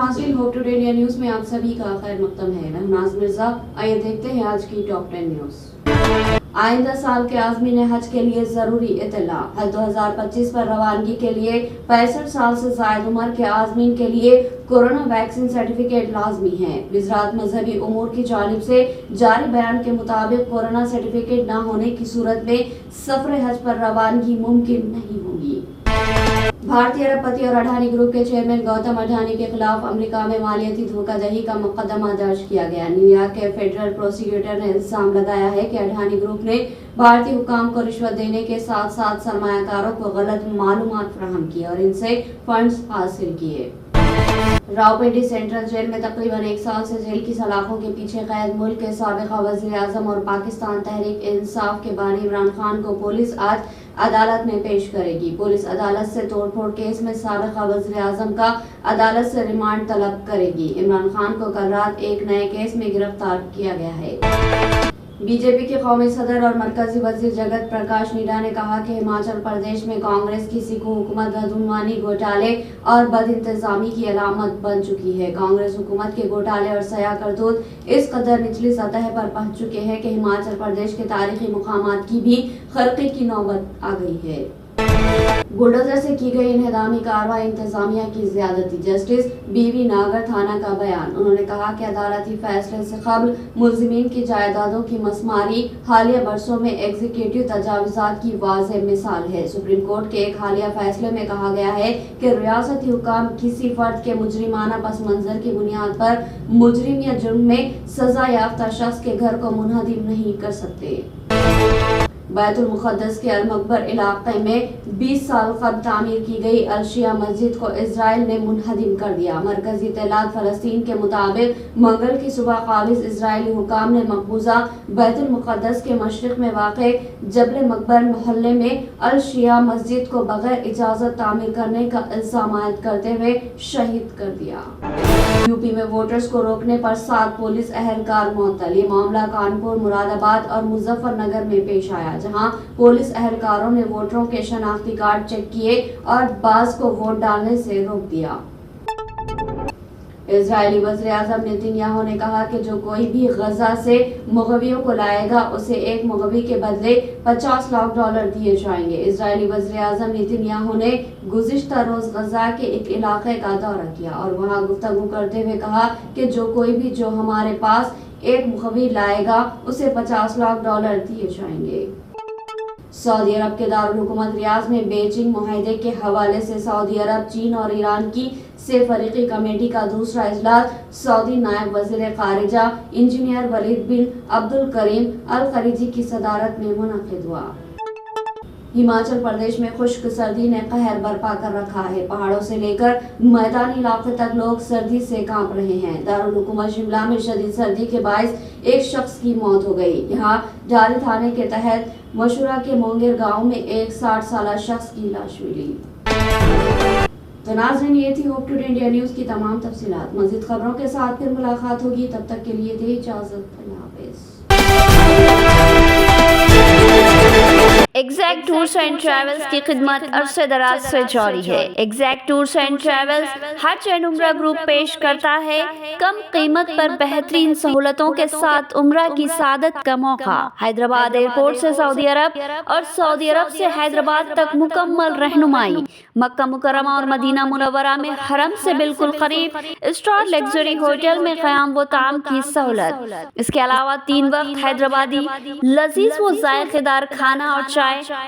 नाज़रीन, hope today India news में आप सभी का खैर मकदम है। मैं नाज़ मिर्जा। आइए देखते हैं आज की टॉप 10 न्यूज। आइंदा साल के आज़मीन हज के लिए जरूरी इत्तला। हज 2025 पर रवानगी के लिए 65 साल से ज़ायद उम्र के आज़मीन के लिए कोरोना वैक्सीन सर्टिफिकेट लाजमी है। वज़ारत मजहबी उमूर की जानिब से जारी बयान के मुताबिक कोरोना सर्टिफिकेट न होने की सूरत में सफर हज पर रवानगी मुमकिन नहीं होगी। भारतीय अरबपति और अडानी ग्रुप के चेयरमैन गौतम अडानी के खिलाफ अमेरिका में मालियाती धोखाधड़ी का मुकदमा दर्ज किया गया। न्यूयॉर्क के फेडरल प्रोसिक्यूटर ने इल्जाम लगाया है कि अडानी ग्रुप ने भारतीय हुकाम को रिश्वत देने के साथ साथ सरमायाकारों को गलत मालूमात फराहम की और इनसे फंड्स हासिल किए। रावलपिंडी सेंट्रल जेल में तकरीबन 1 साल से जेल की सलाखों के पीछे कैद मुल्क के साबिका वज़ीर आज़म और पाकिस्तान तहरीक इंसाफ के बानी इमरान खान को पुलिस आज अदालत में पेश करेगी। पुलिस अदालत से तोड़फोड़ केस में साबिका वज़ीर आज़म का अदालत से रिमांड तलब करेगी। इमरान खान को कल रात एक नए केस में गिरफ्तार किया गया है। बीजेपी के कौमी सदर और मरकजी वजीर जगत प्रकाश नीडा ने कहा कि हिमाचल प्रदेश में कांग्रेस की सिखों हुकूमत बदउनवानी, घोटाले और बदइंतजामी की अलामत बन चुकी है। कांग्रेस हुकूमत के घोटाले और सयाह करतूत इस कदर निचली सतह पर पहुंच चुके हैं कि हिमाचल प्रदेश के तारीखी मुकामात की भी खर्की की नौबत आ गई है। बुलडोजर से की गई इन्हदामी कार्रवाई इंतजामिया की ज्यादती। जस्टिस बीवी नागर थाना का बयान। उन्होंने कहा कि अदालती फैसले से कबल मुल्जिमीन की जायदादों की मसमारी हालिया बरसों में एग्जीक्यूटिव तजावुजात की वाज़ेह मिसाल है। सुप्रीम कोर्ट के एक हालिया फैसले में कहा गया है कि रियासती हुकाम किसी फर्द के मुजरिमाना पस मंजर की बुनियाद पर मुजरिम या जुर्म में सजा याफ्ता शख्स के घर को मुनहदिम नहीं कर सकते। बैतुल मुक़द्दस के अल-मकबर इलाके में 20 साल कबल तामीर की गई अल-शिया मस्जिद को इजराइल ने मुनहदिम कर दिया। मरकजी इत्तलात फ़लस्तीन के मुताबिक मंगल की सुबह काबिज़ इजरायली हुकाम ने मकबूजा बैतुल मुक़द्दस के मशरिक़ में वाक़े जबल मकबर मोहल्ले में अल-शिया मस्जिद को बगैर इजाज़त तामीर करने का इल्ज़ाम आयद करते हुए शहीद कर दिया। यूपी में वोटर्स को रोकने पर 7 पुलिस अहलकार मुअत्तल। ये मामला कानपुर, मुरादाबाद और मुजफ्फरनगर में पेश आया, जहां पुलिस अहलकारों ने वोटरों के शनाख्ती कार्ड चेक किए और बाज़ को वोट डालने से रोक दिया। इजरायली वज़ीर आज़म नेतन्याहू ने कहा कि जो कोई भी गजा से मुग़वियों को लाएगा उसे एक मुग़वी के बदले $50 लाख दिए जाएंगे। इजरायली वज़ीर आज़म नेतन्याहू ने गुज़िश्ता रोज गजा के एक इलाके का दौरा किया और वहां गुफ्तगू करते हुए कहा कि जो कोई भी जो हमारे पास एक मुग़वी लाएगा उसे $50 लाख दिए जाएंगे। सऊदी अरब के दारुल हुकूमत रियाद में बीजिंग मुआहदे के हवाले से सऊदी अरब, चीन और ईरान की फरीकी कमेटी का दूसरा इजलास सऊदी नायब वज़ीर ख़ारिजा इंजीनियर वलीद बिन अब्दुल करीम अल खरीजी की सदारत में मुनक़िद हुआ। हिमाचल प्रदेश में खुश्क सर्दी ने कहर बर्पा कर रखा है। पहाड़ों से लेकर मैदानी इलाके तक लोग सर्दी से कांप रहे हैं। दारुल हुकूमत शिमला में शदीद सर्दी के बायस एक शख्स की मौत हो गई। यहाँ जारी थाने के तहत मशूरा के मोंगेर गांव में एक 60 साल शख्स की लाश मिली। तो नाज़रीन, ये थी होप टुडे इंडिया न्यूज की तमाम तफसीलात। मज़ीद खबरों के साथ फिर मुलाकात होगी, तब तक के लिए दे इजाज़त। अल्लाह हाफ़िज़। एग्जैक्ट टूर्स एंड ट्रैवल्स की खिदमत अरसे दराज से जारी है। एग्जैक्ट टूर्स एंड ट्रैवल्स हज एंड उम्रा ग्रुप पेश करता है कम कीमत पर बेहतरीन सहूलतों के साथ उम्रा की सादत का मौका। हैदराबाद एयरपोर्ट से सऊदी अरब और सऊदी अरब से हैदराबाद तक मुकम्मल रहनुमाई। मक्का मुकर्रमा और मदीना मुनव्वरा में हरम से बिल्कुल करीब स्टार लग्जरी होटल में क़याम व ताम की सहूलत। इसके अलावा 3 वक्त हैदराबादी लजीज व जायकेदार खाना और चाय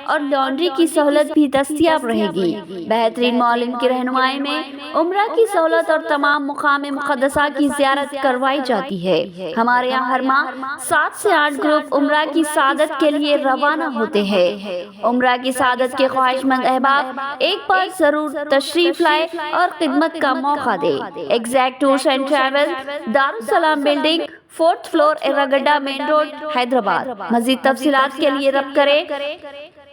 और लॉन्ड्री की सहूलत भी दस्तयाब रहेगी। बेहतरीन मौलिम की रहनुमाई में उम्रा की सहूलत और तमाम मुकाम मुक़द्दसा की ज़ियारत करवाई जाती है। हमारे यहाँ हर माह 7 से 8 ग्रुप उम्रा की सादत के लिए रवाना होते हैं। उम्रा की सादत के ख्वाहिशमंद अहबाब एक बार जरूर तशरीफ लाए और खिदमत का मौका दे। Exact tours and travel, Darussalam building, 4th floor, Erragadda main road, Hyderabad. मज़ीद तफसीलात के लिए रब्त करें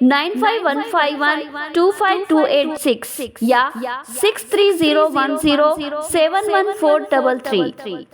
9515125286 या 6301071433।